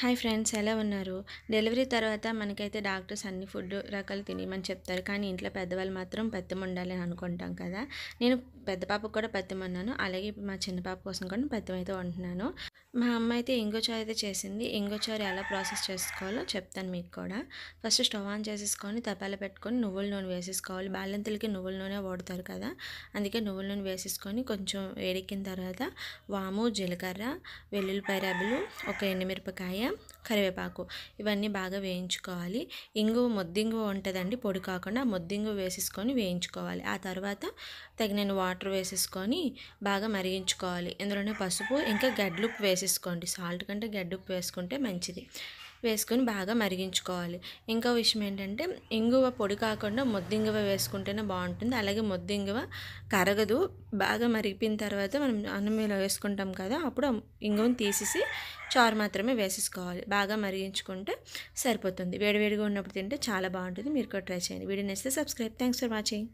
Hi friends, ఎలా ఉన్నారు? Delivery తర్వాత మనకైతే డాక్టర్స్ అన్ని ఫుడ్ రకాలు తినమని చెప్తారు. కానీ ఇంట్లో పెద్దవాళ్ళు మాత్రం పథ్యం ఉండాలి అని అనుకుంటాం కదా! నేను పెద్ద పాపకు కూడా పథ్యం అన్నాను. అలాగే ఇప్పుడు మా చిన్న పాప కోసం కూడా పథ్యం అయితే వండుతున్నాను. మా అమ్మ అయితే ఇంగువ చారు అయితే చేసింది. ఇంగువ చారు ఎలా ప్రాసెస్ చేసుకోవాలో చెప్తాను మీకు కూడా. ఫస్ట్ స్టవ్ ఆన్ చేసేసుకొని తపాల పెట్టుకొని నువ్వుల నూనె వేసేసుకోవాలి. బాలింతలకి నువ్వుల నూనె వాడతారు కదా! అందుకే నువ్వుల నూనె వేసేసుకొని కొంచెం వేడెక్కిన తర్వాత వాము, జీలకర్ర, వెల్లుల్లిపాయ రెబ్బలు, ఒక ఎండుమిరపకాయ, కరివేపాకు ఇవన్నీ బాగా వేయించుకోవాలి. మొద్దింగువ ఉంటుందండి, పొడి కాకుండా మొద్దింగువ వేసేసుకొని వేయించుకోవాలి. ఆ తర్వాత తగినన్ని వాటర్ వేసేసుకొని బాగా మరిగించుకోవాలి. ఇందులోనే పసుపు ఇంకా గడ్డలుప్పు వేసేసుకోండి. సాల్ట్ కంటే గడ్డలుప్పు వేసుకుంటే మంచిది. వేసుకొని బాగా మరిగించుకోవాలి. ఇంకో విషయం ఏంటంటే, ఇంగువ పొడి కాకుండా మొద్దింగువ వేసుకుంటేనే బాగుంటుంది. అలాగే మొద్దింగువ కరగదు. బాగా మరిగిపోయిన తర్వాత మనం అన్నంలో వేసుకుంటాం కదా, అప్పుడు ఇంగువను తీసేసి చారు మాత్రమే వేసేసుకోవాలి. బాగా మరిగించుకుంటే సరిపోతుంది. వేడివేడిగా ఉన్నప్పుడు తింటే చాలా బాగుంటుంది. మీరు కూడా ట్రై చేయండి. వీడియో నచ్చితే సబ్స్క్రైబ్. Thanks for watching.